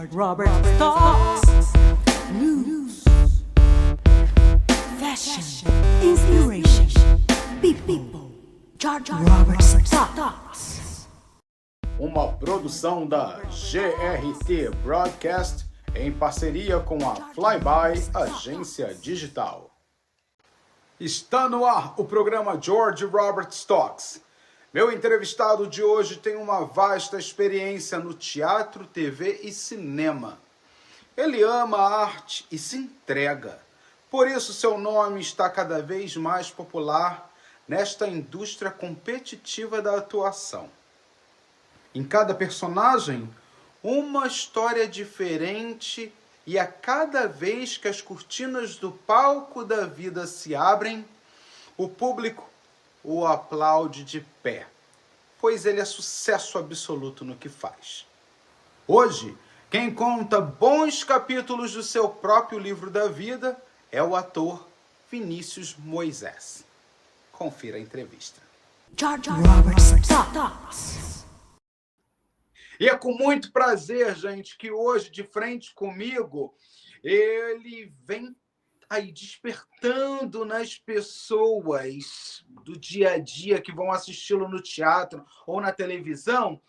Robert Talks. News, fashion, inspiration, people. George Robert Talks. Uma produção da GRT Broadcast em parceria com a Flyby Agência Digital. Está no ar o programa George Robert Talks. Meu entrevistado de hoje tem uma vasta experiência no teatro, TV e cinema. Ele ama a arte e se entrega. Por isso seu nome está cada vez mais popular nesta indústria competitiva da atuação. Em cada personagem, uma história diferente, e a cada vez que as cortinas do palco da vida se abrem, o público o aplaude de pé, pois ele é sucesso absoluto no que faz. Hoje, quem conta bons capítulos do seu próprio livro da vida é o ator Vinícius Moisés. Confira a entrevista. George Robert Talks. E é com muito prazer, gente, que hoje, de frente comigo, ele vem aí despertando nas pessoas do dia a dia que vão assisti-lo no teatro ou na televisão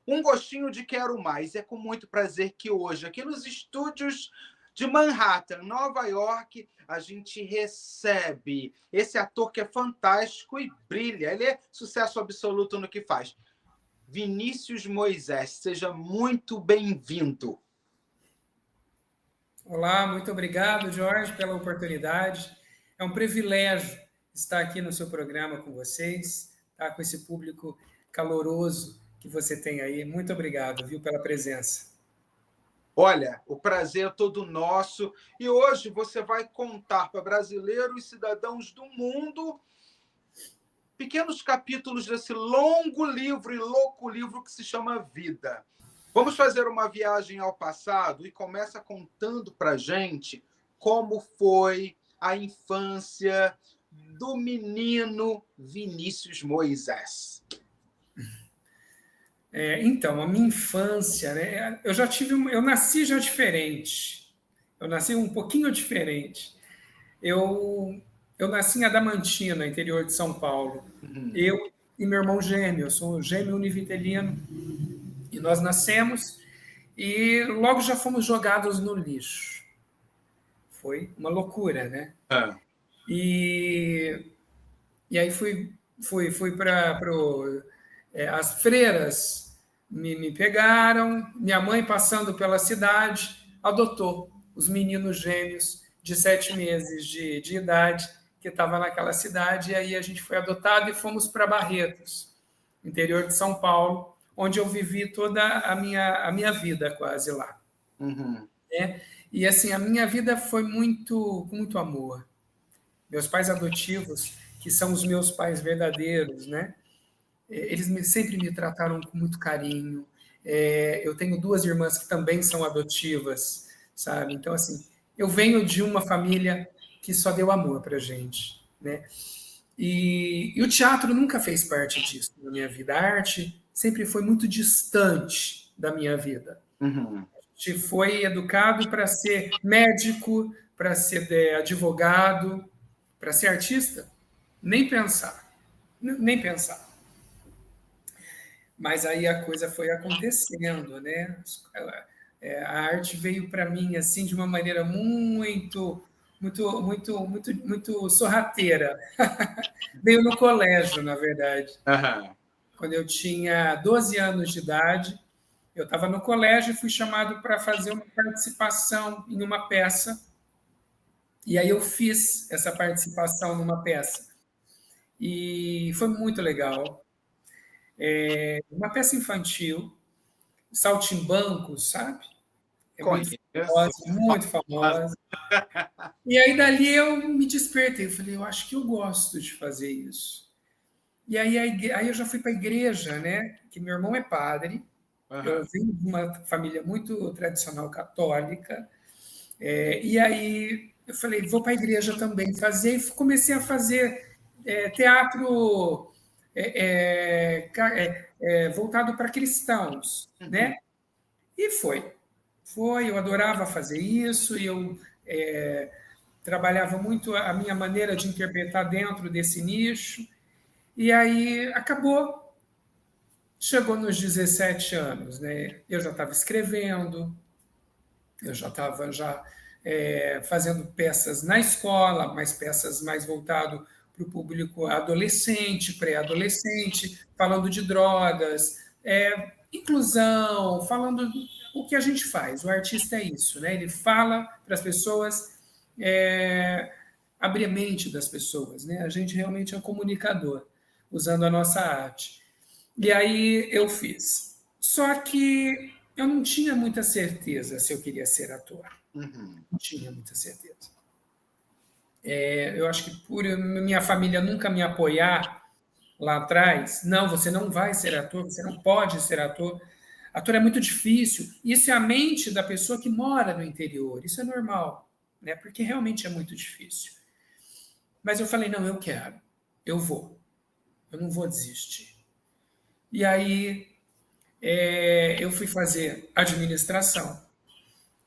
um gostinho de quero mais. É com muito prazer que hoje, aqui nos estúdios de Manhattan, Nova York, a gente recebe esse ator que é fantástico e brilha. Ele é sucesso absoluto no que faz. Vinícius Moisés, seja muito bem-vindo. Olá, muito obrigado, Jorge, pela oportunidade. É um privilégio estar aqui no seu programa com vocês, tá? Com esse público caloroso que você tem aí. Muito obrigado, viu, pela presença. Olha, o prazer é todo nosso. E hoje você vai contar para brasileiros e cidadãos do mundo pequenos capítulos desse longo livro e louco livro que se chama Vida. Vamos fazer uma viagem ao passado e começa contando para a gente como foi a infância do menino Vinícius Moisés. Então, a minha infância, né? Eu nasci já diferente. Eu nasci um pouquinho diferente. Eu nasci em Adamantina, interior de São Paulo. Eu e meu irmão gêmeo, eu sou um gêmeo univitelino, e nós nascemos e logo já fomos jogados no lixo. Foi uma loucura, né? E aí fui para as freiras me pegaram, minha mãe passando pela cidade adotou os meninos gêmeos de 7 meses de idade que estavam naquela cidade, e aí a gente foi adotado e fomos para Barretos, interior de São Paulo, onde eu vivi toda a minha vida quase lá. Né? E assim, a minha vida foi com muito amor. Meus pais adotivos, que são os meus pais verdadeiros, né? Eles sempre me trataram com muito carinho. Eu tenho 2 irmãs que também são adotivas, sabe? Então, assim, eu venho de uma família que só deu amor para a gente, né? E o teatro nunca fez parte disso na minha vida. A arte sempre foi muito distante da minha vida. A gente foi educado para ser médico, para ser advogado, para ser artista, nem pensar. Nem pensar. Mas aí a coisa foi acontecendo, né? A arte veio para mim assim de uma maneira muito sorrateira. Veio no colégio, na verdade. Quando eu tinha 12 anos de idade, eu estava no colégio e fui chamado para fazer uma participação em uma peça. E aí eu fiz essa participação numa peça. E foi muito legal. Uma peça infantil, Saltimbancos, sabe? Muito famosa. E aí dali eu me despertei, eu falei, eu acho que eu gosto de fazer isso. E aí eu já fui para a igreja, né? Que meu irmão é padre, eu venho de uma família muito tradicional católica, e aí eu falei, vou para a igreja também fazer, e comecei a fazer teatro voltado para cristãos, né? E foi eu adorava fazer isso, e eu trabalhava muito a minha maneira de interpretar dentro desse nicho, e aí acabou, chegou nos 17 anos, né? Eu já estava escrevendo, eu já estava fazendo peças na escola, mas peças mais voltado para o público adolescente, pré-adolescente, falando de drogas, inclusão, falando o que a gente faz. O artista é isso, né? Ele fala para as pessoas, abre a mente das pessoas, né? A gente realmente é um comunicador, usando a nossa arte. E aí eu fiz. Só que eu não tinha muita certeza se eu queria ser ator. Não tinha muita certeza. Eu acho que por minha família nunca me apoiar lá atrás, não, você não vai ser ator, você não pode ser ator. Ator é muito difícil. Isso é a mente da pessoa que mora no interior. Isso é normal, né? Porque realmente é muito difícil. Mas eu falei, não, eu quero. Eu vou. Eu não vou desistir. E aí eu fui fazer administração.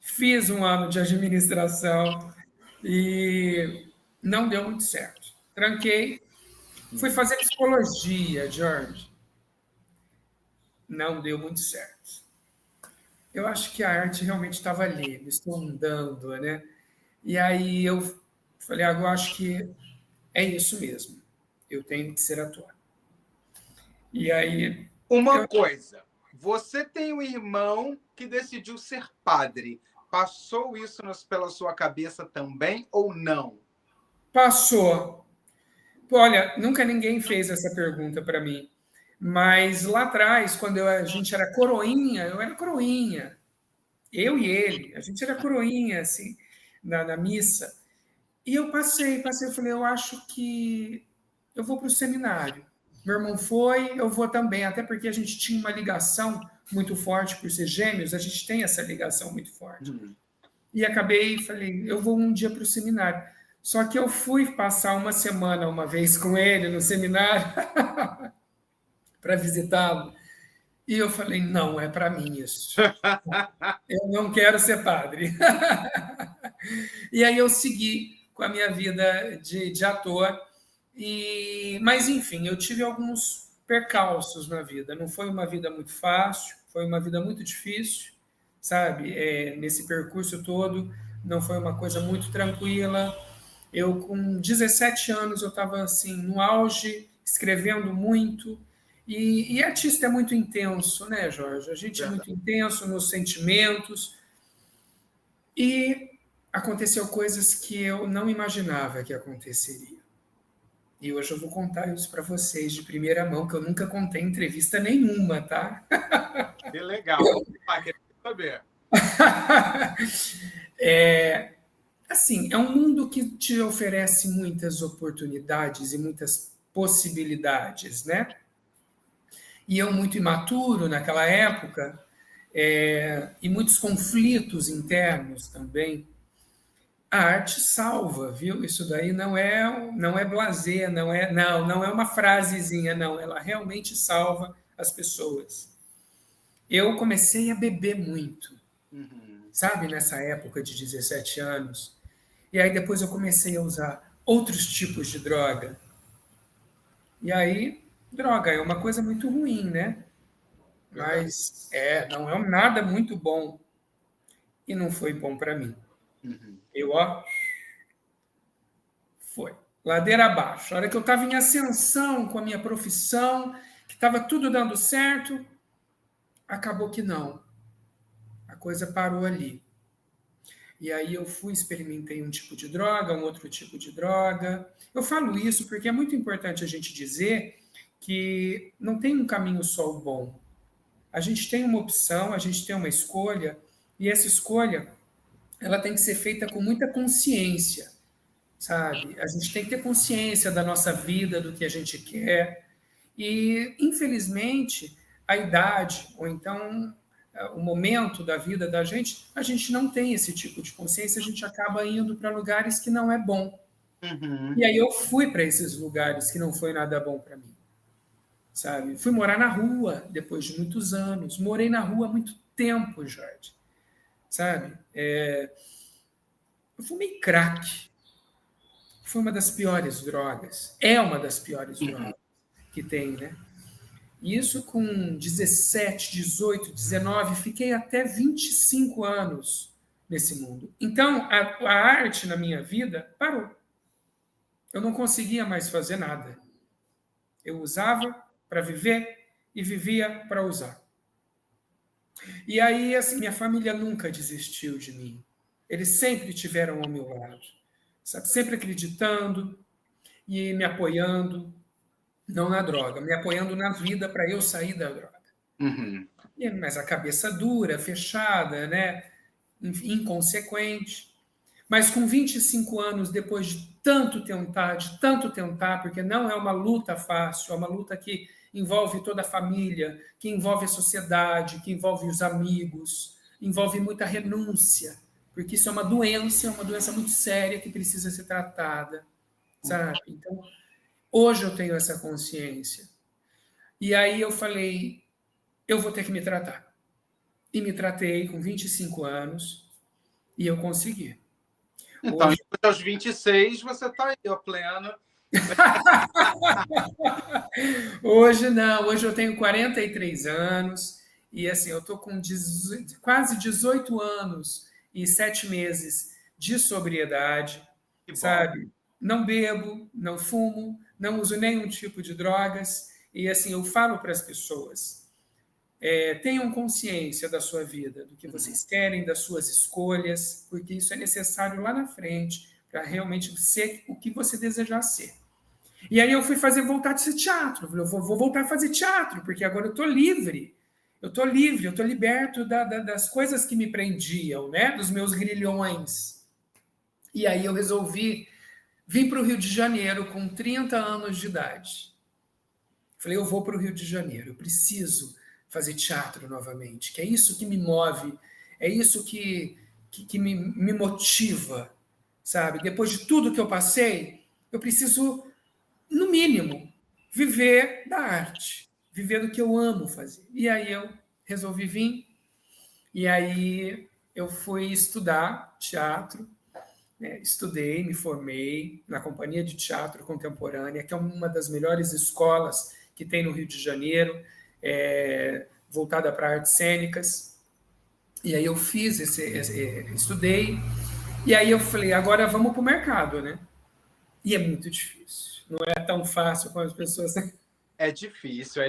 Fiz um ano de administração e não deu muito certo. Tranquei. Fui fazer psicologia, George. Não deu muito certo. Eu acho que a arte realmente estava ali, me sondando, né? E aí eu falei, eu acho que é isso mesmo. Eu tenho que ser ator. E aí... Uma coisa, você tem um irmão que decidiu ser padre. Passou isso pela sua cabeça também ou não? Passou. Olha, nunca ninguém fez essa pergunta para mim. Mas lá atrás, quando a gente era coroinha, eu era coroinha. Eu e ele, a gente era coroinha, assim, na missa. E eu passei, eu falei, eu acho que eu vou para o seminário. Meu irmão foi, eu vou também, até porque a gente tinha uma ligação muito forte por ser gêmeos, a gente tem essa ligação muito forte. E acabei, falei, eu vou um dia para o seminário. Só que eu fui passar uma semana, uma vez com ele no seminário, para visitá-lo. E eu falei, não, é para mim isso. Eu não quero ser padre. E aí eu segui com a minha vida de ator. Mas, enfim, eu tive alguns percalços na vida. Não foi uma vida muito fácil, foi uma vida muito difícil, sabe? Nesse percurso todo, não foi uma coisa muito tranquila. Eu, com 17 anos, eu estava assim, no auge, escrevendo muito. E artista é muito intenso, né, Jorge? A gente é muito intenso nos sentimentos. E aconteceu coisas que eu não imaginava que aconteceria. E hoje eu vou contar isso para vocês de primeira mão, que eu nunca contei em entrevista nenhuma, tá? Que legal. Quero saber. Assim, é um mundo que te oferece muitas oportunidades e muitas possibilidades, né? E eu muito imaturo naquela época, e muitos conflitos internos também. A arte salva, viu? Isso daí não é blasé, não é uma frasezinha, não. Ela realmente salva as pessoas. Eu comecei a beber muito, sabe? Nessa época de 17 anos. E aí depois eu comecei a usar outros tipos de droga. E aí, droga é uma coisa muito ruim, né? Mas não é nada muito bom. E não foi bom para mim. Foi. Ladeira abaixo. A hora que eu estava em ascensão com a minha profissão, que estava tudo dando certo, acabou que não. A coisa parou ali. E aí eu fui, experimentei um tipo de droga, um outro tipo de droga. Eu falo isso porque é muito importante a gente dizer que não tem um caminho só o bom. A gente tem uma opção, a gente tem uma escolha, e essa escolha ela tem que ser feita com muita consciência, sabe? A gente tem que ter consciência da nossa vida, do que a gente quer. E, infelizmente, a idade, ou então o momento da vida da gente, a gente não tem esse tipo de consciência, a gente acaba indo para lugares que não é bom. E aí eu fui para esses lugares que não foi nada bom para mim, sabe? Fui morar na rua depois de muitos anos, morei na rua há muito tempo, Jorge, sabe? Eu fumei crack. Foi uma das piores drogas. É uma das piores drogas que tem, né? Isso com 17, 18, 19, fiquei até 25 anos nesse mundo. Então, a arte na minha vida parou. Eu não conseguia mais fazer nada. Eu usava para viver e vivia para usar. E aí, assim, minha família nunca desistiu de mim. Eles sempre tiveram ao meu lado, sabe? Sempre acreditando e me apoiando, não na droga, me apoiando na vida para eu sair da droga. Uhum. Mas a cabeça dura, fechada, né? Inconsequente. Mas com 25 anos, depois de tanto tentar, porque não é uma luta fácil, é uma luta que envolve toda a família, que envolve a sociedade, que envolve os amigos, envolve muita renúncia, porque isso é uma doença muito séria que precisa ser tratada, sabe? Então, hoje eu tenho essa consciência. E aí eu falei, eu vou ter que me tratar. E me tratei com 25 anos e eu consegui. Então, Hoje... aos 26, você está aí, ó, pleno. Hoje não, hoje eu tenho 43 anos e assim, eu estou com quase 18 anos e 7 meses de sobriedade, sabe? Não bebo, não fumo, não uso nenhum tipo de drogas e assim, eu falo para as pessoas, tenham consciência da sua vida, do que vocês querem, das suas escolhas, porque isso é necessário lá na frente para realmente ser o que você desejar ser. E aí eu fui voltar a ser teatro. Eu vou voltar a fazer teatro, porque agora eu estou livre. Eu estou livre, eu estou liberto das coisas que me prendiam, né? Dos meus grilhões. E aí eu resolvi vir para o Rio de Janeiro com 30 anos de idade. Falei, eu vou para o Rio de Janeiro, eu preciso fazer teatro novamente, que é isso que me move, é isso que me motiva, sabe? Depois de tudo que eu passei, eu preciso, no mínimo, viver da arte, viver do que eu amo fazer. E aí eu resolvi vir, e aí eu fui estudar teatro, né? Estudei, me formei na Companhia de Teatro Contemporânea, que é uma das melhores escolas que tem no Rio de Janeiro, voltada para artes cênicas. E aí eu fiz estudei, e aí eu falei, agora vamos para o mercado, né? E é muito difícil. Não é tão fácil como as pessoas... É difícil.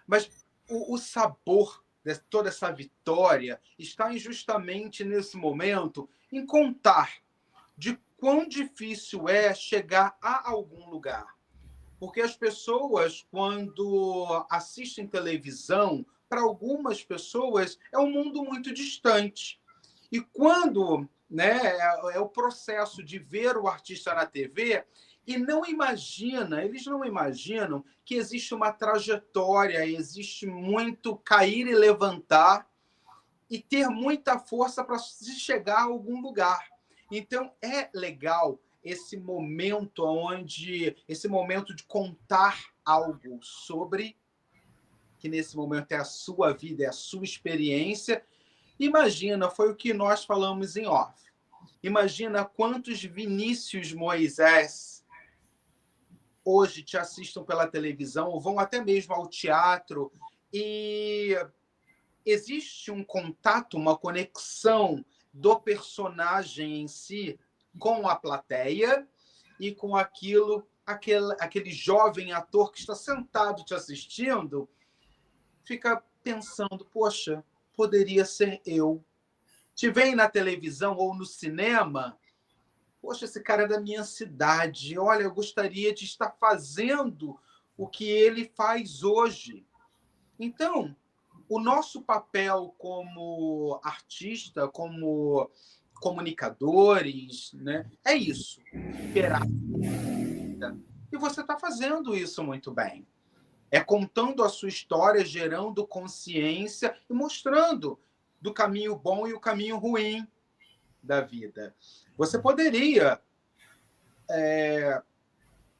Mas o sabor de toda essa vitória está justamente nesse momento em contar de quão difícil é chegar a algum lugar. Porque as pessoas, quando assistem televisão, para algumas pessoas é um mundo muito distante. E quando, né, é o processo de ver o artista na TV e eles não imaginam que existe uma trajetória, existe muito cair e levantar e ter muita força para se chegar a algum lugar. Então, é legal esse momento de contar algo sobre, que nesse momento é a sua vida, é a sua experiência. Imagina, foi o que nós falamos em off. Imagina quantos Vinícius Moisés hoje te assistam pela televisão, ou vão até mesmo ao teatro, e existe um contato, uma conexão do personagem em si com a plateia e com aquele jovem ator que está sentado te assistindo, fica pensando, poxa, poderia ser eu. Te vem na televisão ou no cinema, poxa, esse cara é da minha cidade, olha, eu gostaria de estar fazendo o que ele faz hoje. Então, o nosso papel como artista, como comunicadores, né, é isso. E você está fazendo isso muito bem. É contando a sua história, gerando consciência e mostrando do caminho bom e o caminho ruim da vida. Você poderia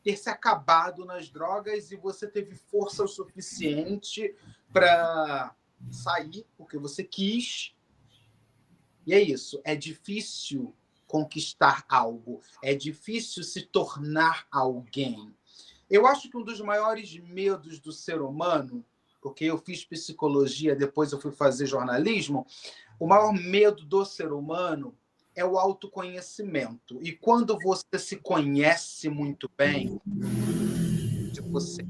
ter se acabado nas drogas e você teve força o suficiente para sair porque você quis, E é isso, é difícil conquistar algo, é difícil se tornar alguém. Eu acho que um dos maiores medos do ser humano, porque eu fiz psicologia, depois eu fui fazer jornalismo, o maior medo do ser humano é o autoconhecimento. E quando você se conhece muito bem, você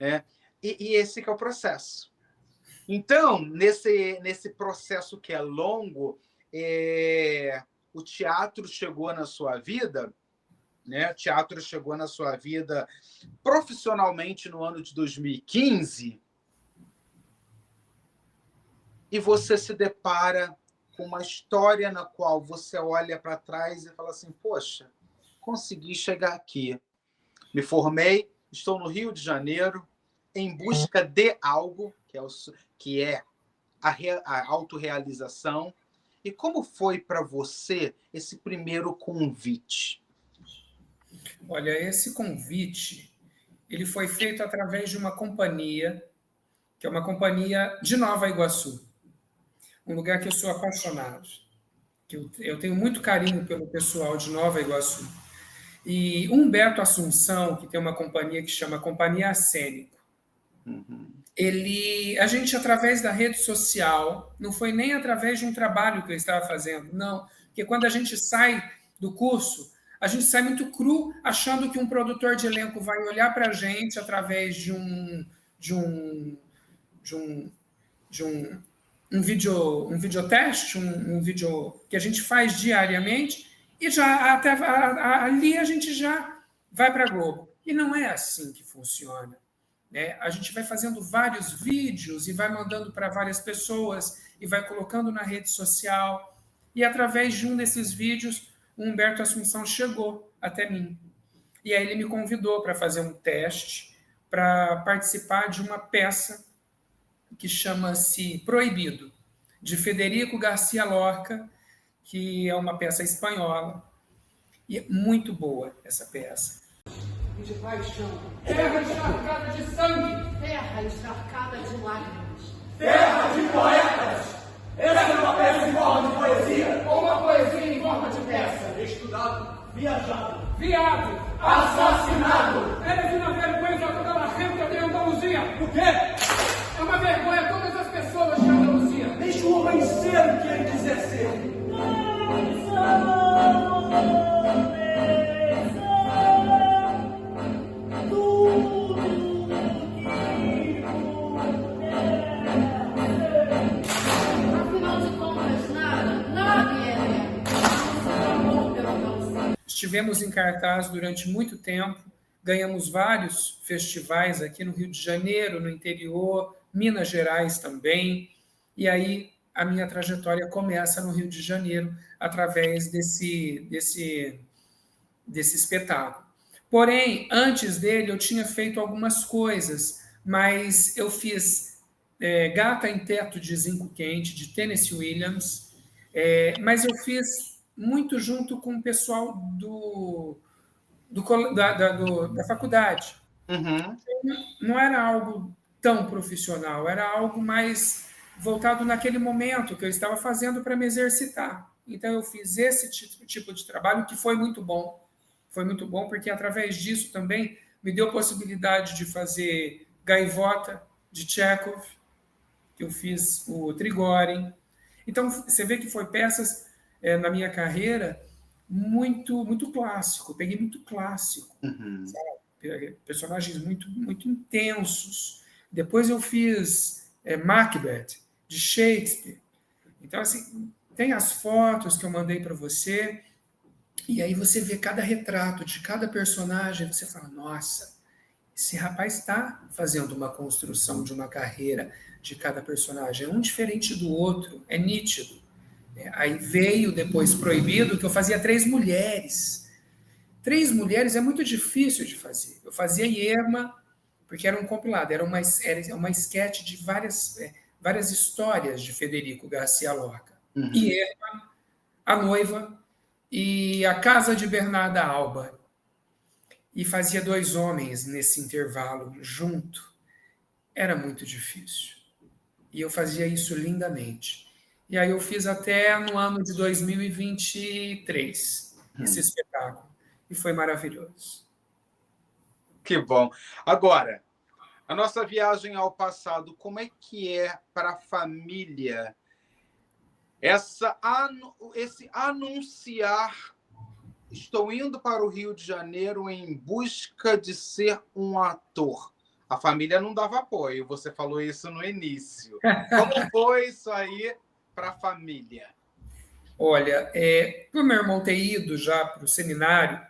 é, e esse que é o processo. Então, nesse processo que é longo, o teatro chegou na sua vida, né? O teatro chegou na sua vida profissionalmente no ano de 2015, e você se depara com uma história na qual você olha para trás e fala assim, poxa, consegui chegar aqui. Me formei, estou no Rio de Janeiro, em busca de algo, que é a autorrealização. E como foi para você esse primeiro convite? Olha, esse convite ele foi feito através de uma companhia, que é uma companhia de Nova Iguaçu, um lugar que eu sou apaixonado, que eu tenho muito carinho pelo pessoal de Nova Iguaçu. E Humberto Assunção, que tem uma companhia que chama Companhia Acênico, a gente, através da rede social, não foi nem através de um trabalho que eu estava fazendo, não, porque quando a gente sai do curso, a gente sai muito cru, achando que um produtor de elenco vai olhar para a gente através de um videoteste, um vídeo que a gente faz diariamente, e já até ali a gente já vai para a Globo. E não é assim que funciona. Né? A gente vai fazendo vários vídeos e vai mandando para várias pessoas e vai colocando na rede social. E através de um desses vídeos, o Humberto Assunção chegou até mim. E aí ele me convidou para fazer um teste, para participar de uma peça que chama-se Proibido, de Federico Garcia Lorca, que é uma peça espanhola. E é muito boa essa peça. De paixão, Terra encharcada de sangue, terra encharcada de lágrimas, Terra de poetas! Essa é uma peça em forma de poesia. ou uma poesia em forma de peça. Estudado, viajado, Viado, assassinado. eres uma vergonha a toda a gente de Andaluzia. O quê? É uma vergonha a todas as pessoas de Andaluzia. Deixa o homem ser o que ele quiser ser. afinal de contas, nada é eterno. Nosso amor pelo não ser. Estivemos em cartaz durante muito tempo, ganhamos vários festivais aqui no Rio de Janeiro, no interior, Minas Gerais também, e aí a minha trajetória começa no Rio de Janeiro através desse espetáculo. Porém, antes dele, eu tinha feito algumas coisas, mas eu fiz Gata em Teto de Zinco Quente, de Tennessee Williams, mas eu fiz muito junto com o pessoal da faculdade. Uhum. Não era algo tão profissional, era algo mais voltado naquele momento que eu estava fazendo para me exercitar. Então, eu fiz esse tipo de trabalho que foi muito bom. Foi muito bom porque, através disso, também me deu possibilidade de fazer Gaivota, de Chekhov, que eu fiz o Trigorin. Então, você vê que foi peças na minha carreira muito, muito clássico. Eu peguei muito clássico. Sabe? Personagens muito, muito intensos. Depois eu fiz Macbeth, de Shakespeare. Então, assim, tem as fotos que eu mandei para você, e aí você vê cada retrato de cada personagem, você fala, nossa, esse rapaz está fazendo uma construção de uma carreira de cada personagem, um diferente do outro, é nítido. Aí veio depois Proibido, que eu fazia 3 mulheres. 3 mulheres é muito difícil de fazer. Eu fazia Irma, porque era um compilado, era uma esquete de várias histórias de Federico Garcia Lorca. Irma, A Noiva e A Casa de Bernarda Alba. E fazia 2 homens nesse intervalo junto. Era muito difícil. E eu fazia isso lindamente. E aí eu fiz até no ano de 2023 esse espetáculo. E foi maravilhoso. Que bom. Agora, a nossa viagem ao passado, como é que é para a família esse anunciar: estou indo para o Rio de Janeiro em busca de ser um ator? A família não dava apoio, você falou isso no início. Como foi isso aí para a família? Olha, o meu irmão ter ido já para o seminário,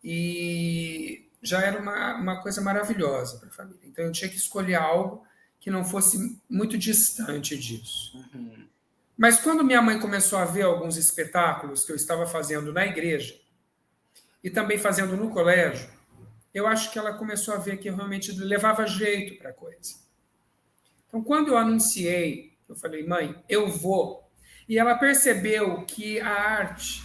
e já era uma coisa maravilhosa para a família. Então eu tinha que escolher algo que não fosse muito distante disso. Uhum. Mas quando minha mãe começou a ver alguns espetáculos que eu estava fazendo na igreja e também fazendo no colégio, eu acho que ela começou a ver que eu realmente levava jeito para a coisa. Então, quando eu anunciei, eu falei, mãe, eu vou. E ela percebeu que a arte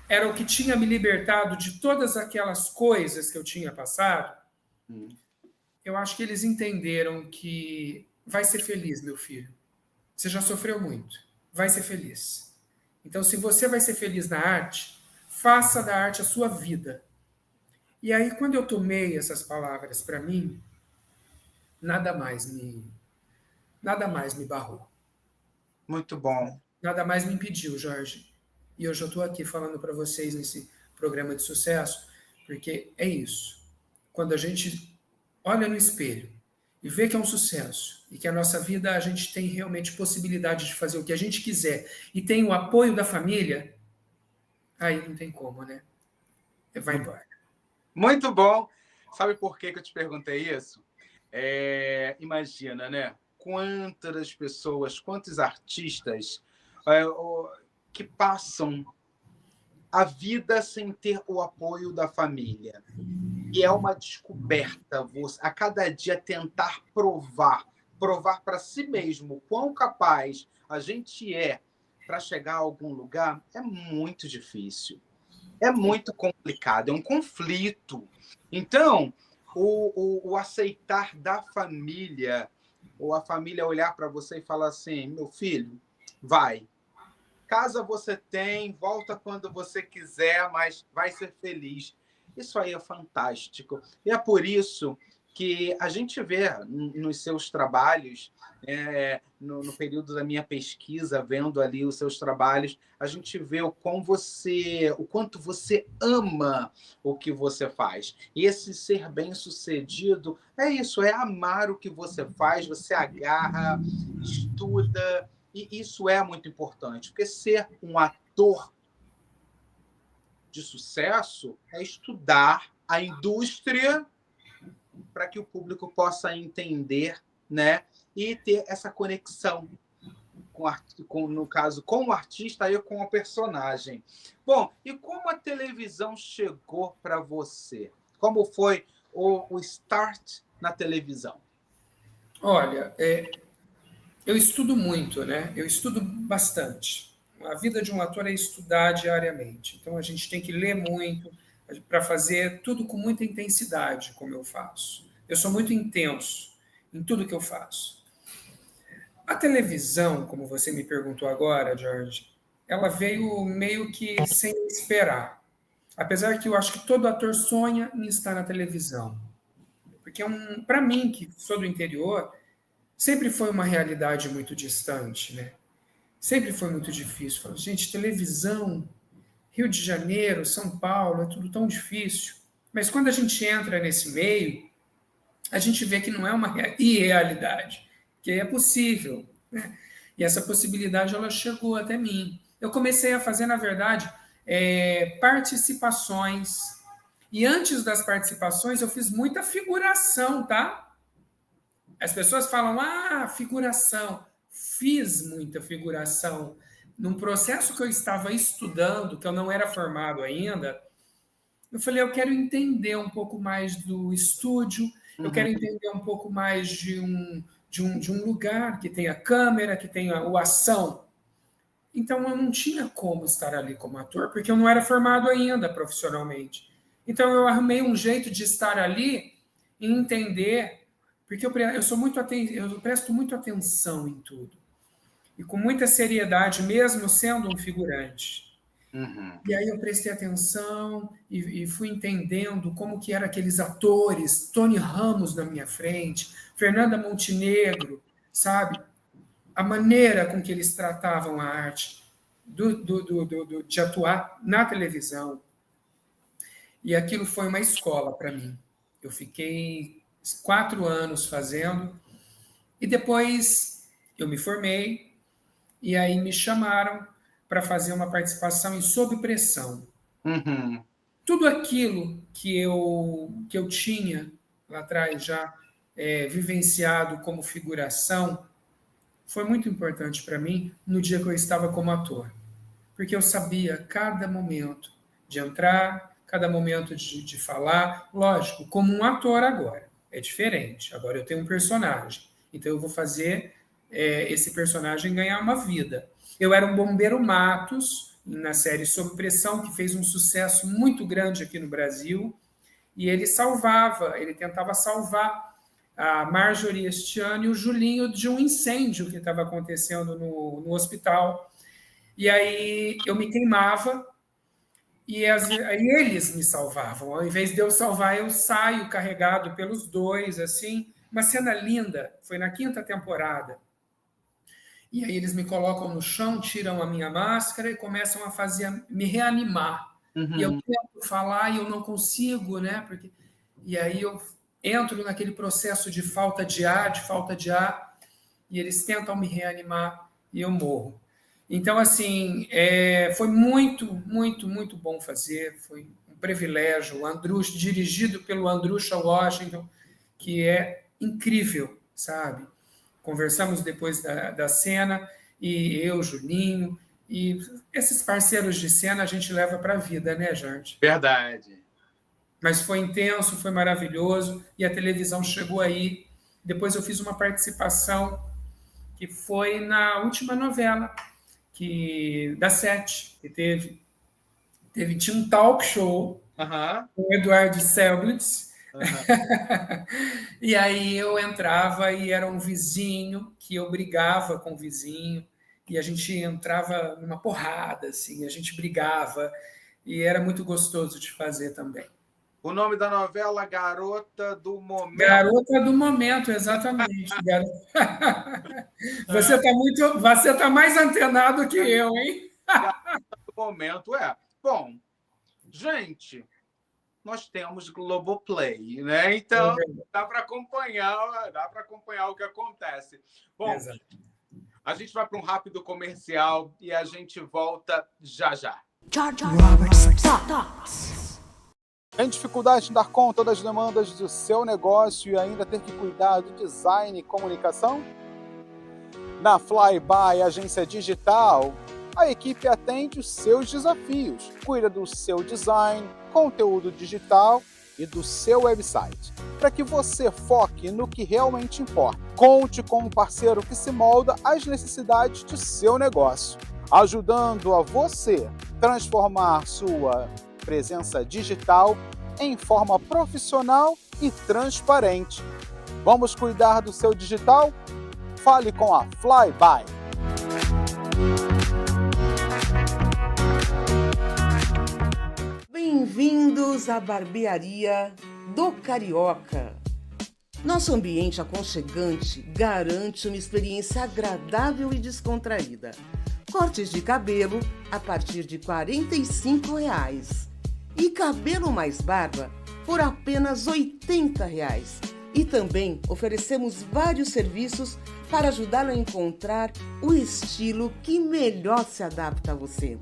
era o que tinha me libertado de todas aquelas coisas que eu tinha passado. Eu acho que eles entenderam que vai ser feliz, meu filho. Você já sofreu muito. Vai ser feliz. Então, se você vai ser feliz na arte, faça da arte a sua vida. E aí, quando eu tomei essas palavras para mim, nada mais me barrou. Muito bom. Nada mais me impediu, Jorge. E hoje eu estou aqui falando para vocês nesse programa de sucesso, porque é isso. Quando a gente olha no espelho e vê que é um sucesso, e que a nossa vida a gente tem realmente possibilidade de fazer o que a gente quiser, e tem o apoio da família, aí não tem como, né? Vai embora. Muito bom. Sabe por que eu te perguntei isso? Imagina, né? Quantas pessoas, quantos artistas que passam a vida sem ter o apoio da família. E é uma descoberta, você, a cada dia tentar provar para si mesmo quão capaz a gente é para chegar a algum lugar, é muito difícil. É muito complicado, é um conflito. Então, o aceitar da família, ou a família olhar para você e falar assim, meu filho, vai. Casa você tem, volta quando você quiser, mas vai ser feliz. Isso aí é fantástico. E é por isso que a gente vê nos seus trabalhos, no período da minha pesquisa, vendo ali os seus trabalhos, a gente vê o quanto você ama o que você faz. E esse ser bem-sucedido é isso, é amar o que você faz, você agarra, estuda, e isso é muito importante, porque ser um ator de sucesso é estudar a indústria para que o público possa entender, né? E ter essa conexão, no caso, com o artista e com o personagem. Bom, e como a televisão chegou para você? Como foi o start na televisão? Olha, eu estudo muito, né? Eu estudo bastante. A vida de um ator é estudar diariamente. Então a gente tem que ler muito para fazer tudo com muita intensidade, como eu faço. Eu sou muito intenso em tudo que eu faço. A televisão, como você me perguntou agora, Jorge, ela veio meio que sem esperar. Apesar que eu acho que todo ator sonha em estar na televisão. Porque para mim, que sou do interior, sempre foi uma realidade muito distante, né? Sempre foi muito difícil. Falo, gente, televisão, Rio de Janeiro, São Paulo, é tudo tão difícil. Mas quando a gente entra nesse meio, a gente vê que não é uma irrealidade, que é possível, né? E essa possibilidade, ela chegou até mim. Eu comecei a fazer, na verdade, participações. E antes das participações, eu fiz muita figuração, tá? As pessoas falam, figuração. Fiz muita figuração. Num processo que eu estava estudando, que eu não era formado ainda, eu falei, eu quero entender um pouco mais do estúdio, eu quero entender um pouco mais de um lugar que tenha câmera, que tenha o ação. Então, eu não tinha como estar ali como ator, porque eu não era formado ainda profissionalmente. Então, eu arrumei um jeito de estar ali e entender, porque eu presto muito atenção em tudo. e com muita seriedade, mesmo sendo um figurante. Uhum. E aí eu prestei atenção e fui entendendo como que eram aqueles atores, Tony Ramos na minha frente, Fernanda Montenegro, sabe? A maneira com que eles tratavam a arte de atuar na televisão. E aquilo foi uma escola para mim. Eu fiquei 4 anos fazendo, e depois eu me formei, e aí me chamaram para fazer uma participação em Sob Pressão. Uhum. Tudo aquilo que eu tinha lá atrás já vivenciado como figuração foi muito importante para mim no dia que eu estava como ator. Porque eu sabia cada momento de entrar, cada momento de falar. Lógico, como um ator agora. É diferente. Agora eu tenho um personagem. Então eu vou fazer esse personagem ganhar uma vida. Eu era um bombeiro Matos, na série Sob Pressão, que fez um sucesso muito grande aqui no Brasil, e ele tentava salvar a Marjorie este ano e o Julinho de um incêndio que estava acontecendo no hospital. E aí eu me queimava, e aí eles me salvavam. Ao invés de eu salvar, eu saio carregado pelos dois, assim. Uma cena linda, foi na 5ª temporada. E aí eles me colocam no chão, tiram a minha máscara e começam a me reanimar. Uhum. E eu tento falar e eu não consigo, né? E aí eu entro naquele processo de falta de ar, e eles tentam me reanimar e eu morro. Então, assim, foi muito, muito, muito bom fazer, foi um privilégio. O Andrucha, dirigido pelo Andrucha Washington, que é incrível, sabe? Conversamos depois da cena, e eu, Julinho, e esses parceiros de cena a gente leva para a vida, né, gente? Verdade. Mas foi intenso, foi maravilhoso, e a televisão chegou aí. Depois eu fiz uma participação que foi na última novela da Sete, que tinha um talk show com o Eduardo Selbitz. E aí eu entrava e era um vizinho, que eu brigava com o vizinho, e a gente entrava numa porrada, assim, a gente brigava, e era muito gostoso de fazer também. O nome da novela, Garota do Momento. Garota do Momento, exatamente. Você tá mais antenado que eu, hein? Garota do Momento, Bom, gente, nós temos Globoplay, né? Então dá para acompanhar o que acontece. Bom, exato. A gente vai para um rápido comercial e a gente volta já já. Tem dificuldade em dar conta das demandas do seu negócio e ainda ter que cuidar do design e comunicação? Na Flyby Agência Digital, a equipe atende os seus desafios, cuida do seu design, conteúdo digital e do seu website, para que você foque no que realmente importa. Conte com um parceiro que se molda às necessidades do seu negócio, ajudando a você transformar sua presença digital em forma profissional e transparente. Vamos cuidar do seu digital? Fale com a Flyby. Bem-vindos à barbearia do Carioca. Nosso ambiente aconchegante garante uma experiência agradável e descontraída. Cortes de cabelo a partir de R$ 45,00 e cabelo mais barba por apenas R$ 80,00. E também oferecemos vários serviços para ajudá-lo a encontrar o estilo que melhor se adapta a você.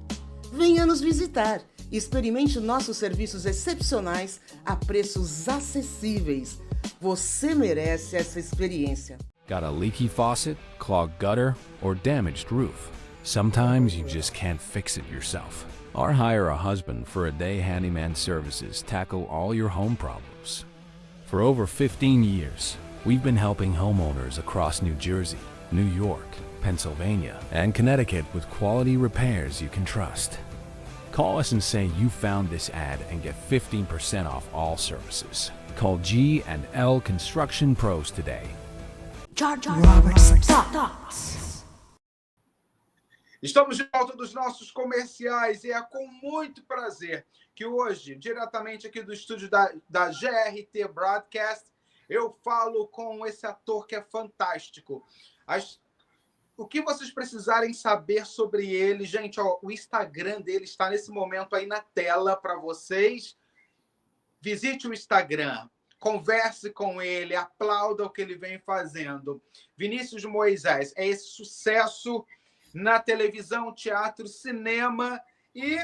Venha nos visitar e experimente nossos serviços excepcionais a preços acessíveis. Você merece essa experiência. Got a leaky faucet, clogged gutter, or damaged roof? Sometimes you just can't fix it yourself. Or hire a husband for a day handyman services tackle all your home problems. For over 15 years, we've been helping homeowners across New Jersey, New York, Pennsylvania, and Connecticut with quality repairs you can trust. Call us and say you found this ad and get 15% off all services. Call G&L Construction Pros today. Robert Stocks. Estamos de volta dos nossos comerciais e é com muito prazer que hoje, diretamente aqui do estúdio da GRT Broadcast, eu falo com esse ator que é fantástico. O que vocês precisarem saber sobre ele, gente, ó, o Instagram dele está nesse momento aí na tela para vocês. Visite o Instagram, converse com ele, aplauda o que ele vem fazendo. Vinícius Moisés é esse sucesso na televisão, teatro, cinema, e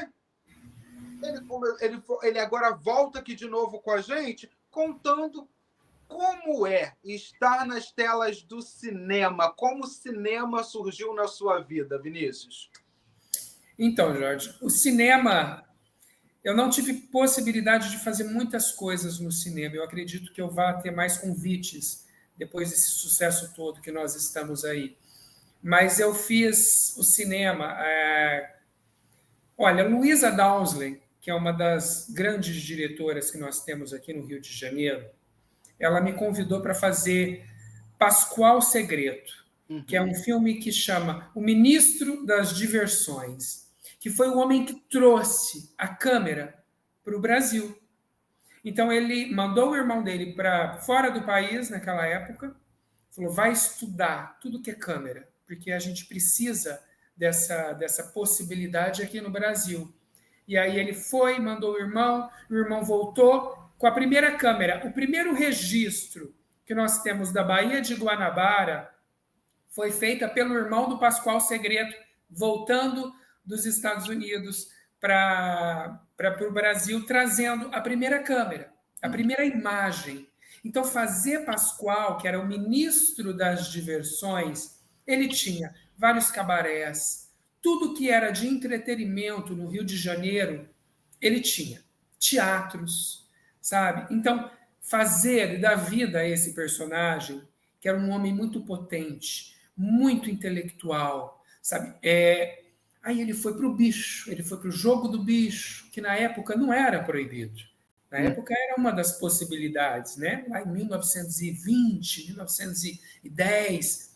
ele agora volta aqui de novo com a gente, contando como é estar nas telas do cinema, como o cinema surgiu na sua vida, Vinícius. Então, Jorge, o cinema, eu não tive possibilidade de fazer muitas coisas no cinema. Eu acredito que eu vá ter mais convites depois desse sucesso todo que nós estamos aí. Mas eu fiz o cinema. Olha, Luísa Dowsley, que é uma das grandes diretoras que nós temos aqui no Rio de Janeiro, ela me convidou para fazer Pascoal Segredo, que é um filme que chama O Ministro das Diversões, que foi o homem que trouxe a câmera para o Brasil. Então, ele mandou o irmão dele para fora do país, naquela época, falou, vai estudar tudo que é câmera, porque a gente precisa dessa possibilidade aqui no Brasil. E aí ele foi, mandou o irmão voltou com a primeira câmera. O primeiro registro que nós temos da Baía de Guanabara foi feita pelo irmão do Pascoal Segredo, voltando dos Estados Unidos para o Brasil, trazendo a primeira câmera, a primeira imagem. Então, fazer Pascoal, que era o ministro das diversões, ele tinha vários cabarés, tudo que era de entretenimento no Rio de Janeiro, ele tinha. Teatros, sabe? Então, fazer da vida a esse personagem, que era um homem muito potente, muito intelectual, sabe? Aí ele foi para o bicho, ele foi para o jogo do bicho, que na época não era proibido. Na época era uma das possibilidades, né? Lá em 1920, 1910,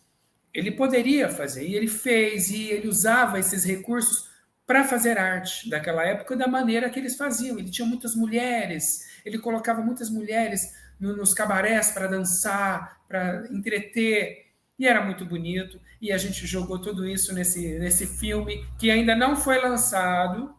ele poderia fazer, e ele fez, e ele usava esses recursos para fazer arte daquela época da maneira que eles faziam. Ele tinha muitas mulheres, ele colocava muitas mulheres nos cabarés para dançar, para entreter, e era muito bonito, e a gente jogou tudo isso nesse filme, que ainda não foi lançado.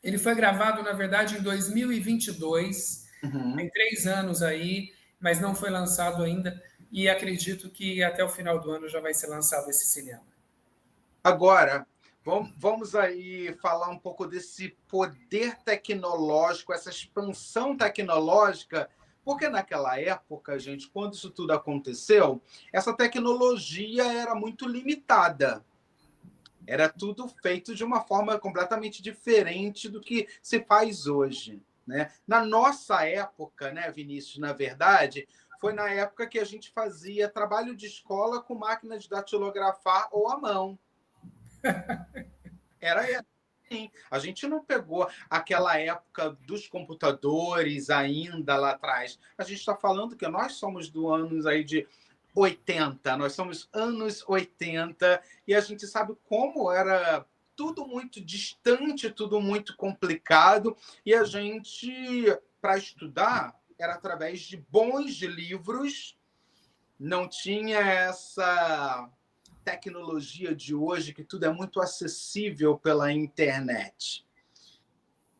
Ele foi gravado, na verdade, em 2022, tem 3 anos aí, mas não foi lançado ainda, e acredito que até o final do ano já vai ser lançado esse cinema. Agora, vamos aí falar um pouco desse poder tecnológico, essa expansão tecnológica, porque naquela época, gente, quando isso tudo aconteceu, essa tecnologia era muito limitada. Era tudo feito de uma forma completamente diferente do que se faz hoje, né? Na nossa época, né, Vinícius, na verdade, foi na época que a gente fazia trabalho de escola com máquina de datilografar ou à mão. Era assim. A gente não pegou aquela época dos computadores ainda lá atrás. A gente está falando que nós somos do anos aí de 80, nós somos anos 80, e a gente sabe como era tudo muito distante, tudo muito complicado, e a gente, para estudar, era através de bons livros, não tinha essa tecnologia de hoje, que tudo é muito acessível pela internet.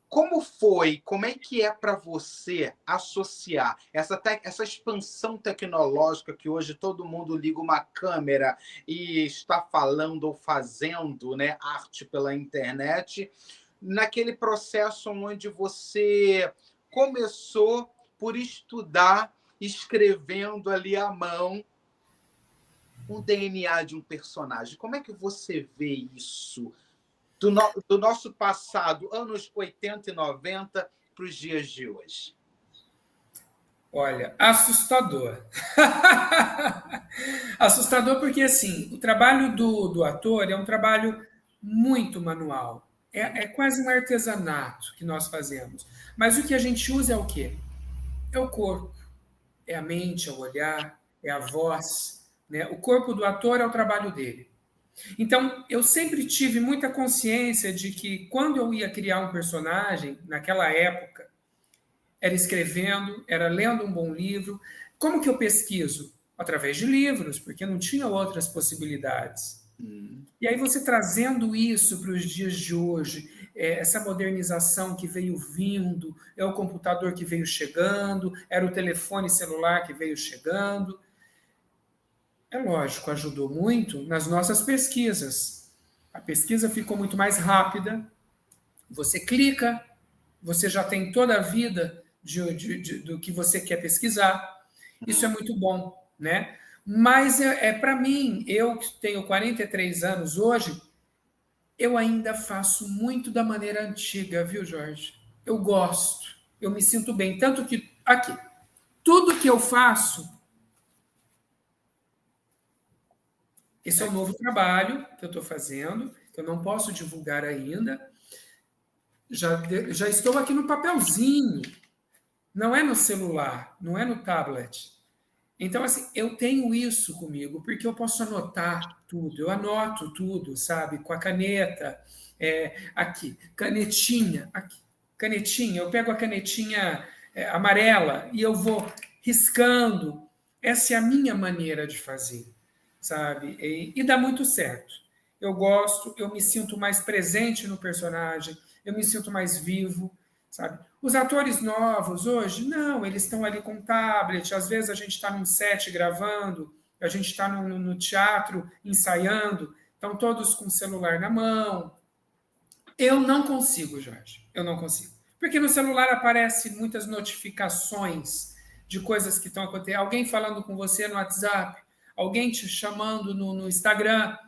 Como é que é para você associar essa expansão tecnológica que hoje todo mundo liga uma câmera e está falando ou fazendo, né, arte pela internet, naquele processo onde você começou por estudar, escrevendo ali à mão, um DNA de um personagem? Como é que você vê isso do nosso passado, anos 80 e 90, para os dias de hoje? Olha, assustador. Assustador porque, assim, o trabalho do ator é um trabalho muito manual. É quase um artesanato que nós fazemos. Mas o que a gente usa é o quê? É o corpo, é a mente, é o olhar, é a voz, né? O corpo do ator é o trabalho dele. Então, eu sempre tive muita consciência de que quando eu ia criar um personagem, naquela época, era escrevendo, era lendo um bom livro. Como que eu pesquiso? Através de livros, porque não tinha outras possibilidades. E aí você trazendo isso para os dias de hoje, essa modernização que veio vindo, é o computador que veio chegando, era o telefone celular que veio chegando. É lógico, ajudou muito nas nossas pesquisas. A pesquisa ficou muito mais rápida. Você clica, você já tem toda a vida do que você quer pesquisar. Isso é muito bom, né? Mas para mim, eu que tenho 43 anos hoje, eu ainda faço muito da maneira antiga, viu, Jorge? Eu gosto, eu me sinto bem. Tanto que, aqui, tudo que eu faço, esse é um novo trabalho que eu estou fazendo, que eu não posso divulgar ainda. Já estou aqui no papelzinho, não é no celular, não é no tablet. Então, assim, eu tenho isso comigo, porque eu posso anotar tudo, eu anoto tudo, sabe? Com a caneta, aqui, canetinha, aqui, canetinha, eu pego a canetinha amarela e eu vou riscando. Essa é a minha maneira de fazer, sabe? E dá muito certo. Eu gosto, eu me sinto mais presente no personagem, eu me sinto mais vivo, sabe? Os atores novos hoje, não, eles estão ali com tablet, às vezes a gente está num set gravando, a gente está no teatro ensaiando, estão todos com o celular na mão. Eu não consigo, Jorge, eu não consigo. Porque no celular aparecem muitas notificações de coisas que estão acontecendo, alguém falando com você no WhatsApp, alguém te chamando no Instagram,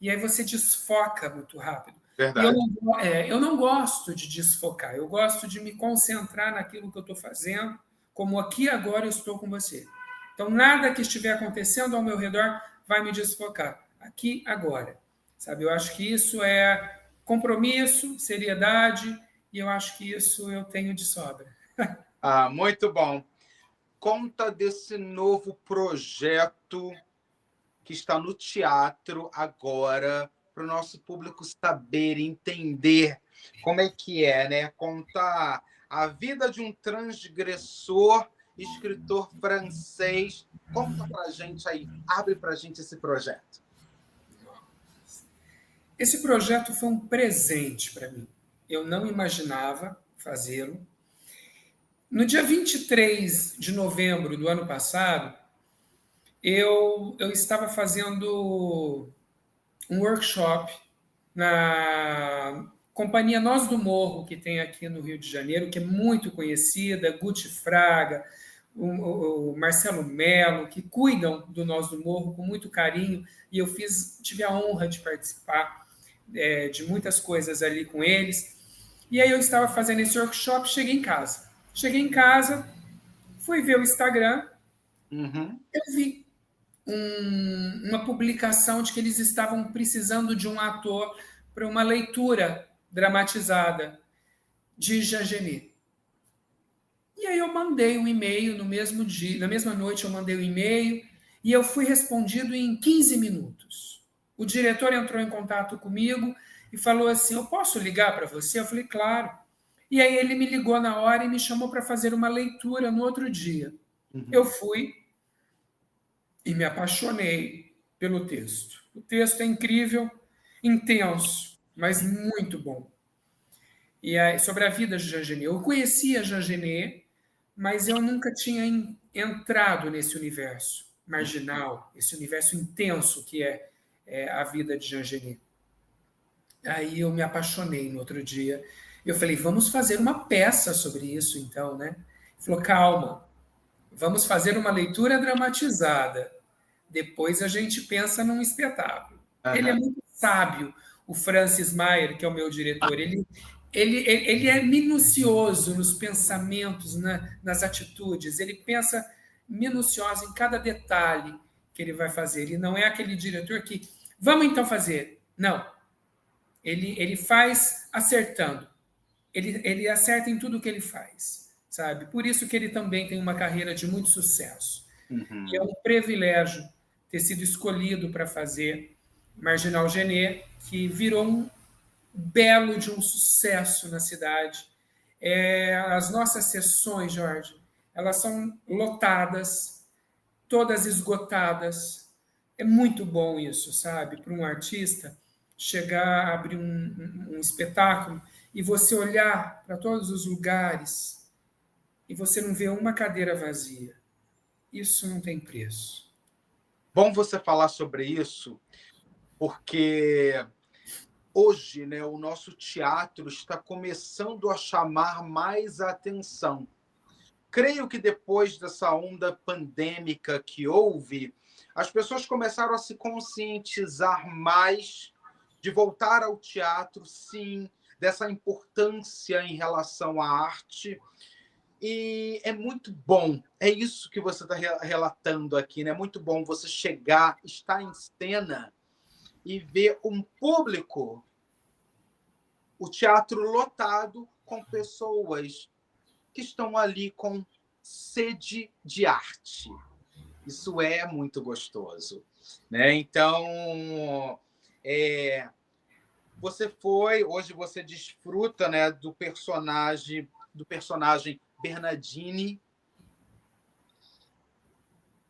e aí você desfoca muito rápido. Verdade. Eu não gosto de desfocar, eu gosto de me concentrar naquilo que eu estou fazendo, como aqui agora eu estou com você. Então, nada que estiver acontecendo ao meu redor vai me desfocar. Aqui, agora. Sabe? Eu acho que isso é compromisso, seriedade, e eu acho que isso eu tenho de sobra. Muito bom. Conta desse novo projeto que está no teatro agora, para o nosso público saber, entender como é que é, né? Contar a vida de um transgressor, escritor francês. Conta para a gente aí, abre para a gente esse projeto. Esse projeto foi um presente para mim. Eu não imaginava fazê-lo. No dia 23 de novembro do ano passado, eu estava fazendo um workshop na companhia Nós do Morro, que tem aqui no Rio de Janeiro, que é muito conhecida, Guti Fraga, o Marcelo Melo, que cuidam do Nós do Morro com muito carinho, e eu tive a honra de participar de muitas coisas ali com eles. E aí eu estava fazendo esse workshop, cheguei em casa, fui ver o Instagram, eu vi uma publicação de que eles estavam precisando de um ator para uma leitura dramatizada de Jean Genet. E aí eu mandei um e-mail no mesmo dia, na mesma noite eu mandei um e-mail e eu fui respondido em 15 minutos. O diretor entrou em contato comigo e falou assim, eu posso ligar para você? Eu falei, claro. E aí ele me ligou na hora e me chamou para fazer uma leitura no outro dia. Eu fui e me apaixonei pelo texto. O texto é incrível, intenso, mas muito bom. E aí, sobre a vida de Jean Genet. Eu conhecia Jean Genet, mas eu nunca tinha entrado nesse universo marginal, esse universo intenso que é a vida de Jean Genet. Aí eu me apaixonei no outro dia. Eu falei, vamos fazer uma peça sobre isso, então, né? Ele falou, calma, vamos fazer uma leitura dramatizada. Depois a gente pensa num espetáculo. Ele é muito sábio, o Francis Mayer, que é o meu diretor. Ele é minucioso nos pensamentos, nas atitudes. Ele pensa minucioso em cada detalhe que ele vai fazer. Ele não é aquele diretor que, vamos então fazer. Não. Ele faz acertando. Ele acerta em tudo que ele faz, sabe? Por isso que ele também tem uma carreira de muito sucesso. E é um privilégio ter sido escolhido para fazer Marginal Genê, que virou um belo de um sucesso na cidade. As nossas sessões, Jorge, elas são lotadas, todas esgotadas. É muito bom isso, sabe? Para um artista chegar a abrir um espetáculo e você olhar para todos os lugares e você não vê uma cadeira vazia. Isso não tem preço. Bom você falar sobre isso, porque hoje, né, o nosso teatro está começando a chamar mais a atenção. Creio que depois dessa onda pandêmica que houve, as pessoas começaram a se conscientizar mais de voltar ao teatro, sim, dessa importância em relação à arte. E é muito bom, é isso que você está relatando aqui, né? É muito bom você chegar, estar em cena e ver um público, o teatro lotado com pessoas que estão ali com sede de arte. Isso é muito gostoso, né? Então, hoje você desfruta, né, do personagem Bernardini.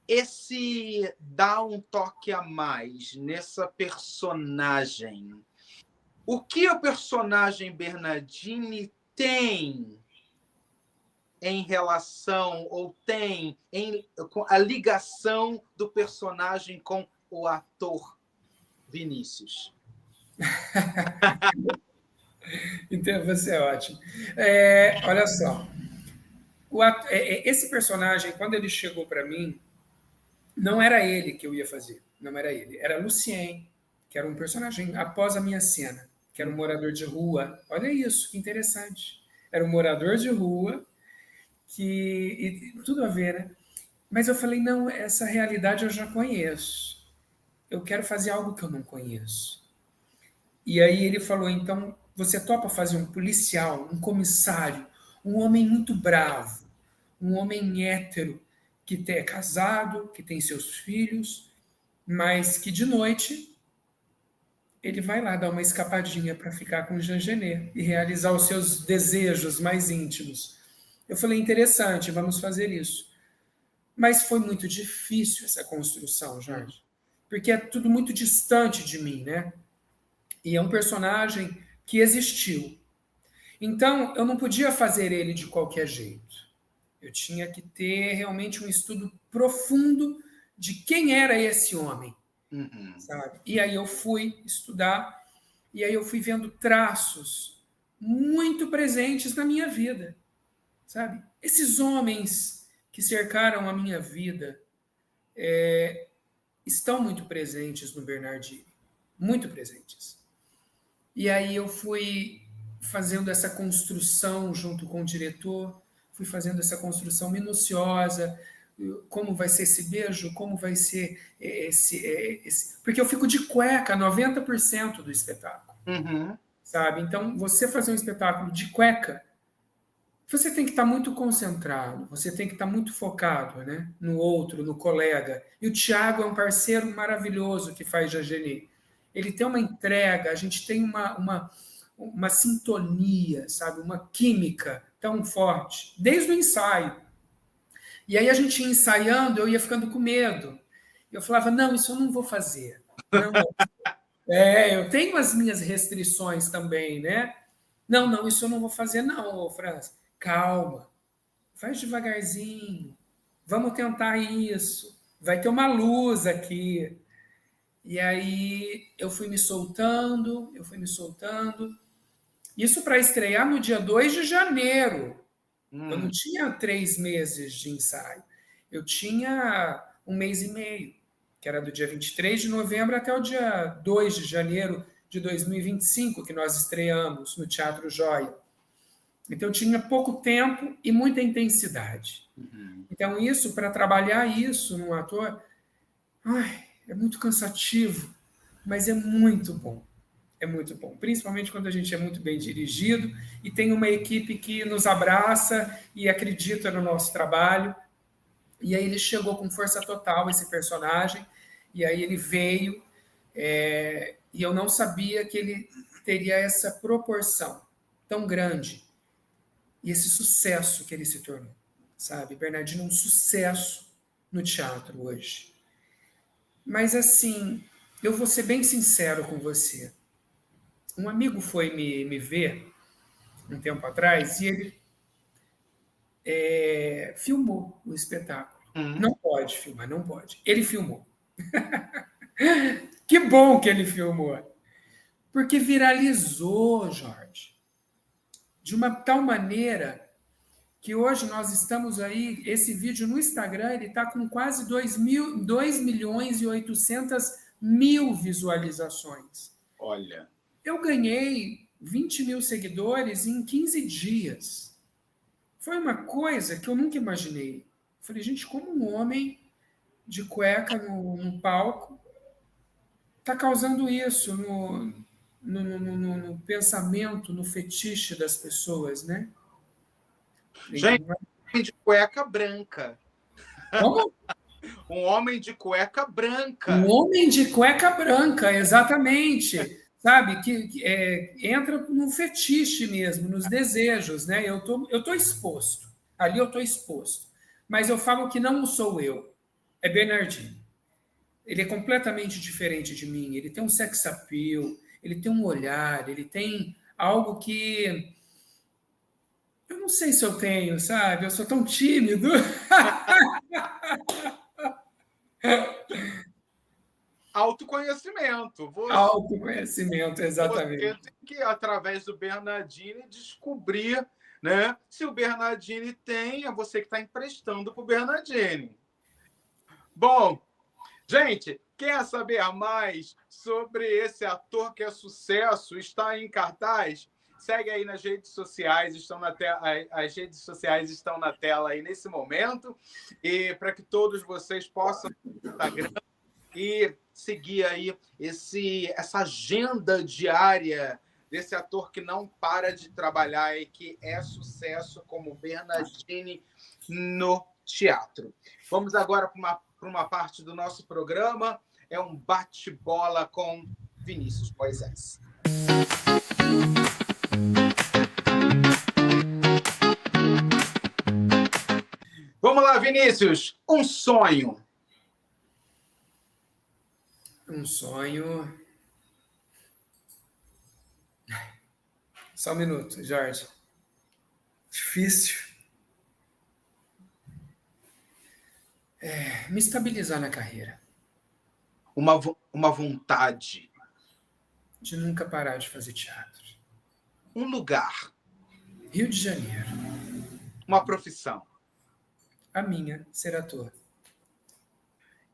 Esse dá um toque a mais nessa personagem. O que o personagem Bernardini tem em relação, ou tem a ligação do personagem com o ator Vinícius? Então, você é ótimo. Olha só, esse personagem, quando ele chegou para mim, não era ele que eu ia fazer, não era ele. Era Lucien, que era um personagem após a minha cena, que era um morador de rua. Olha isso, que interessante. Era um morador de rua, e tudo a ver, né? Mas eu falei, não, essa realidade eu já conheço. Eu quero fazer algo que eu não conheço. E aí ele falou, então, você topa fazer um policial, um comissário, um homem muito bravo, um homem hétero, que é casado, que tem seus filhos, mas que de noite ele vai lá dar uma escapadinha para ficar com o Jean Genet e realizar os seus desejos mais íntimos. Eu falei, interessante, vamos fazer isso. Mas foi muito difícil essa construção, Jorge, porque é tudo muito distante de mim, né? E é um personagem que existiu. Então, eu não podia fazer ele de qualquer jeito. Eu tinha que ter realmente um estudo profundo de quem era esse homem. Sabe? E aí eu fui estudar, e aí eu fui vendo traços muito presentes na minha vida. Sabe? Esses homens que cercaram a minha vida estão muito presentes no Bernardini. Muito presentes. E aí eu fui fazendo essa construção junto com o diretor, fui fazendo essa construção minuciosa, como vai ser esse beijo, como vai ser esse... Porque eu fico de cueca 90% do espetáculo, sabe? Então, você fazer um espetáculo de cueca, você tem que estar muito concentrado, você tem que estar muito focado, né? No outro, no colega. E o Thiago é um parceiro maravilhoso que faz Jageni. Ele tem uma entrega, a gente tem uma sintonia, sabe? Uma química tão forte, desde o ensaio. E aí a gente ia ensaiando, eu ia ficando com medo. Eu falava, não, isso eu não vou fazer. Não. Eu tenho as minhas restrições também, né? Não, isso eu não vou fazer, não, Franz. Calma, faz devagarzinho, vamos tentar isso. Vai ter uma luz aqui. E aí eu fui me soltando. Isso para estrear no dia 2 de janeiro. Eu não tinha 3 meses de ensaio. Eu tinha 1 mês e meio, que era do dia 23 de novembro até o dia 2 de janeiro de 2025, que nós estreamos no Teatro Joia. Então, eu tinha pouco tempo e muita intensidade. Então, isso, para trabalhar isso num ator, é muito cansativo, mas é muito bom. É muito bom, principalmente quando a gente é muito bem dirigido e tem uma equipe que nos abraça e acredita no nosso trabalho. E aí ele chegou com força total, esse personagem, e aí ele veio, E eu não sabia que ele teria essa proporção tão grande e esse sucesso que ele se tornou, sabe? Bernardino é um sucesso no teatro hoje. Mas, assim, eu vou ser bem sincero com você. Um amigo foi me ver um tempo atrás e ele filmou o espetáculo. Não pode filmar, não pode. Ele filmou. Que bom que ele filmou. Porque viralizou, Jorge. De uma tal maneira que hoje nós estamos aí, esse vídeo no Instagram, ele está com quase 2.800.000 visualizações. Olha. Eu ganhei 20 mil seguidores em 15 dias. Foi uma coisa que eu nunca imaginei. Falei, gente, como um homem de cueca no palco está causando isso no pensamento, no fetiche das pessoas, né? Gente, um homem de cueca branca. Como? Um homem de cueca branca. Um homem de cueca branca, exatamente. Sabe? Que entra no fetiche mesmo, nos desejos, né? Eu tô exposto. Ali eu tô exposto. Mas eu falo que não sou eu. É Bernardino. Ele é completamente diferente de mim. Ele tem um sex appeal, ele tem um olhar, ele tem algo que eu não sei se eu tenho, sabe? Eu sou tão tímido. Autoconhecimento. Autoconhecimento, exatamente. Você tem que, através do Bernardini, descobrir, né? Se o Bernardini tem, é você que está emprestando para o Bernardini. Bom, gente, quer saber mais sobre esse ator que é sucesso, está em cartaz? Segue aí nas redes sociais, as redes sociais estão na tela aí nesse momento, e para que todos vocês possam ir no Instagram e seguir aí essa agenda diária desse ator que não para de trabalhar e que é sucesso como Bernardini no teatro. Vamos agora para uma parte do nosso programa, é um bate-bola com Vinícius Moisés. Vamos lá, Vinícius. Um sonho. Um sonho. Só um minuto, Jorge. Difícil. Me estabilizar na carreira. Uma vontade. De nunca parar de fazer teatro. Um lugar. Rio de Janeiro. Uma profissão. A minha, ser ator.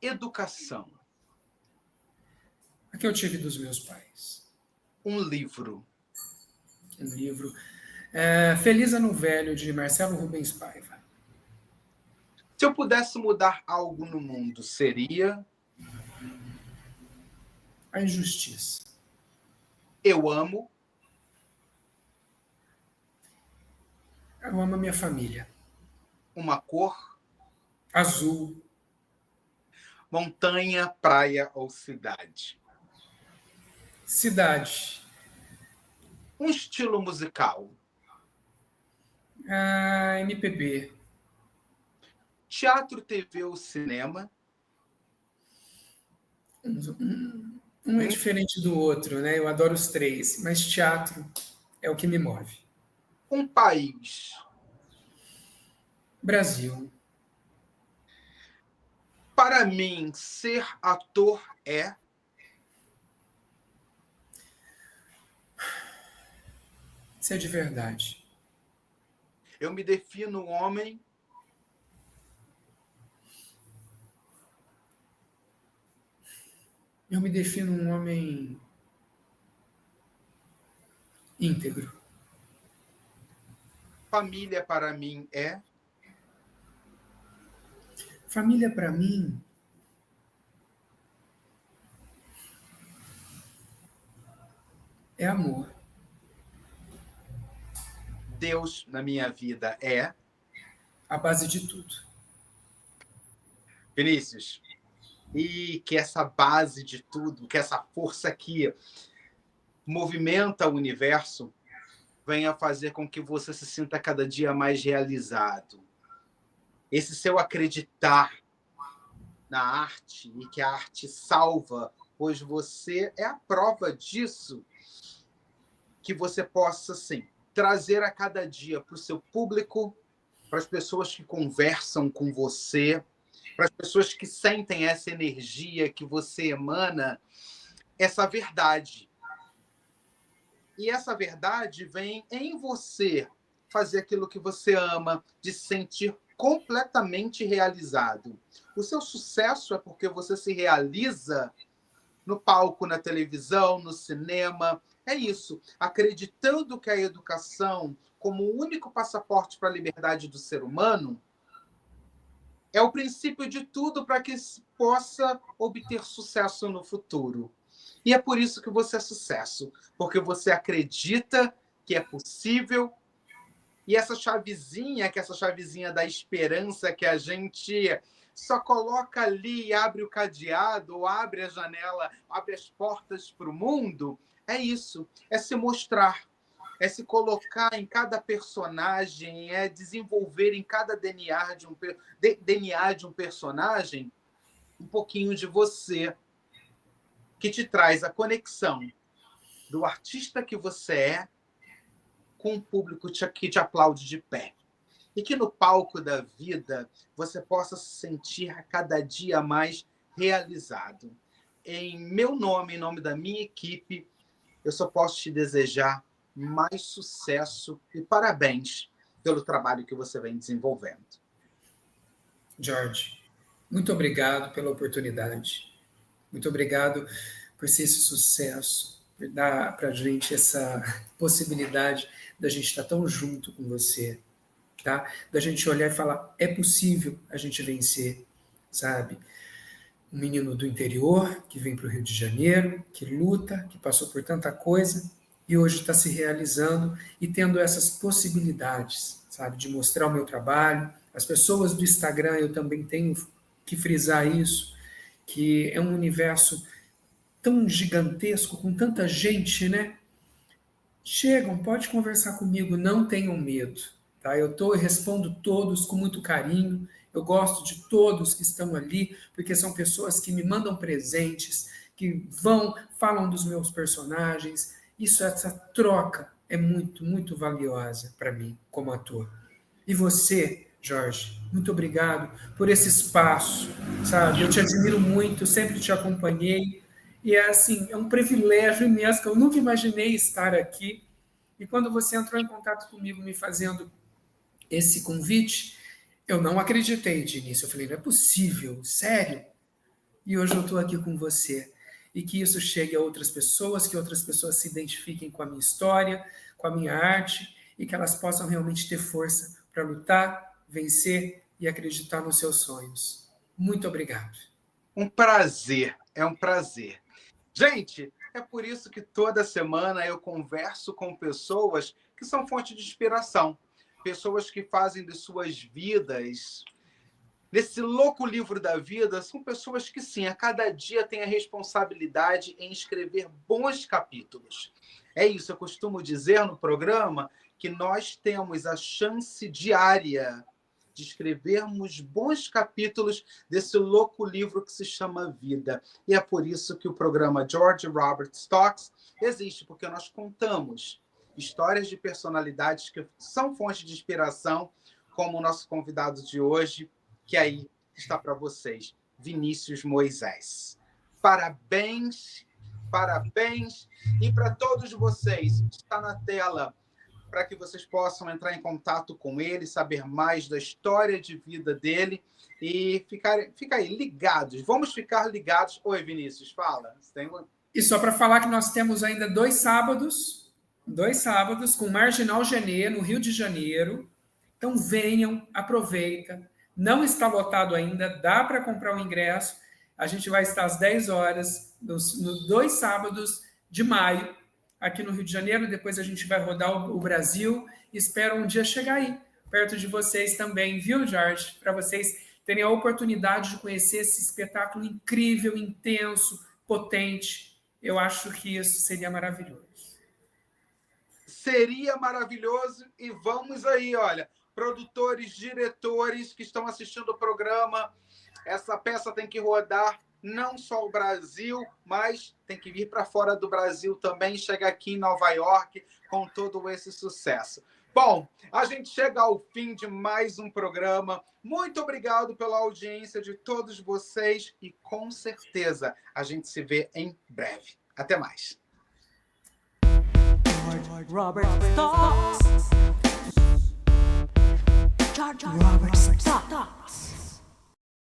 Educação. A que eu tive dos meus pais. Um livro. Um livro. Feliz Ano Velho, de Marcelo Rubens Paiva. Se eu pudesse mudar algo no mundo, seria... A injustiça. Eu amo... Eu amo a minha família. Uma cor... Azul. Montanha, praia ou cidade? Cidade. Um estilo musical? MPB. Teatro, TV ou cinema? Um é diferente do outro, né? Eu adoro os três, mas teatro é o que me move. Um país? Brasil. Para mim, ser ator é... Ser de verdade. Eu me defino um homem... Eu me defino um homem íntegro. Família para mim é... Família para mim é amor. Deus na minha vida é... A base de tudo. Vinícius, e que essa base de tudo, que essa força que movimenta o universo, venha fazer com que você se sinta cada dia mais realizado. Esse seu acreditar na arte e que a arte salva, pois você é a prova disso, que você possa, sim, trazer a cada dia para o seu público, para as pessoas que conversam com você, para as pessoas que sentem essa energia que você emana, essa verdade. E essa verdade vem em você fazer aquilo que você ama, de se sentir completamente realizado. O seu sucesso é porque você se realiza no palco, na televisão, no cinema. É isso, acreditando que a educação, como o único passaporte para a liberdade do ser humano, é o princípio de tudo para que se possa obter sucesso no futuro. E é por isso que você é sucesso, porque você acredita que é possível. E essa chavezinha, que é essa chavezinha da esperança que a gente só coloca ali e abre o cadeado, ou abre a janela, abre as portas para o mundo, é isso, é se mostrar, é se colocar em cada personagem, é desenvolver em cada DNA de um personagem um pouquinho de você, que te traz a conexão do artista que você é com o público que te aplaude de pé. E que no palco da vida você possa se sentir a cada dia mais realizado. Em meu nome, em nome da minha equipe, eu só posso te desejar mais sucesso e parabéns pelo trabalho que você vem desenvolvendo. Jorge, muito obrigado pela oportunidade. Muito obrigado por ser esse sucesso, por dar para a gente essa possibilidade da gente estar tão junto com você, tá? Da gente olhar e falar, é possível a gente vencer, sabe? Um menino do interior que vem para o Rio de Janeiro, que luta, que passou por tanta coisa e hoje está se realizando e tendo essas possibilidades, sabe? De mostrar o meu trabalho. As pessoas do Instagram, eu também tenho que frisar isso, que é um universo tão gigantesco, com tanta gente, né? Chegam, pode conversar comigo, não tenham medo. Tá? Eu respondo todos com muito carinho, eu gosto de todos que estão ali, porque são pessoas que me mandam presentes, que falam dos meus personagens. Essa troca é muito, muito valiosa para mim, como ator. E você, Jorge, muito obrigado por esse espaço, sabe? Eu te admiro muito, sempre te acompanhei, e é um privilégio imenso, que eu nunca imaginei estar aqui. E quando você entrou em contato comigo, me fazendo esse convite, eu não acreditei de início. Eu falei, não é possível, sério? E hoje eu estou aqui com você. E que isso chegue a outras pessoas, que outras pessoas se identifiquem com a minha história, com a minha arte, e que elas possam realmente ter força para lutar, vencer e acreditar nos seus sonhos. Muito obrigado. Um prazer, é um prazer. Gente, é por isso que toda semana eu converso com pessoas que são fonte de inspiração. Pessoas que fazem de suas vidas, nesse louco livro da vida, são pessoas que, sim, a cada dia têm a responsabilidade em escrever bons capítulos. É isso, eu costumo dizer no programa que nós temos a chance diária de escrevermos bons capítulos desse louco livro que se chama Vida. E é por isso que o programa George Robert Talks existe, porque nós contamos histórias de personalidades que são fonte de inspiração, como o nosso convidado de hoje, que aí está para vocês, Vinícius Moisés. Parabéns, parabéns. E para todos vocês, está na tela, para que vocês possam entrar em contato com ele, saber mais da história de vida dele e ficar aí ligados. Vamos ficar ligados. Oi, Vinícius, fala. E só para falar que nós temos ainda 2 sábados com Marginal Genê, no Rio de Janeiro. Então venham, aproveita. Não está lotado ainda, dá para comprar o ingresso. A gente vai estar às 10 horas, nos 2 sábados de maio, aqui no Rio de Janeiro. Depois a gente vai rodar o Brasil. Espero um dia chegar aí, perto de vocês também, viu, Jorge? Para vocês terem a oportunidade de conhecer esse espetáculo incrível, intenso, potente. Eu acho que isso seria maravilhoso. Seria maravilhoso e vamos aí, olha, produtores, diretores que estão assistindo o programa, essa peça tem que rodar não só o Brasil, mas tem que vir para fora do Brasil também, chegar aqui em Nova York com todo esse sucesso. Bom, a gente chega ao fim de mais um programa. Muito obrigado pela audiência de todos vocês e com certeza a gente se vê em breve. Até mais. Robert Talks. Robert Talks.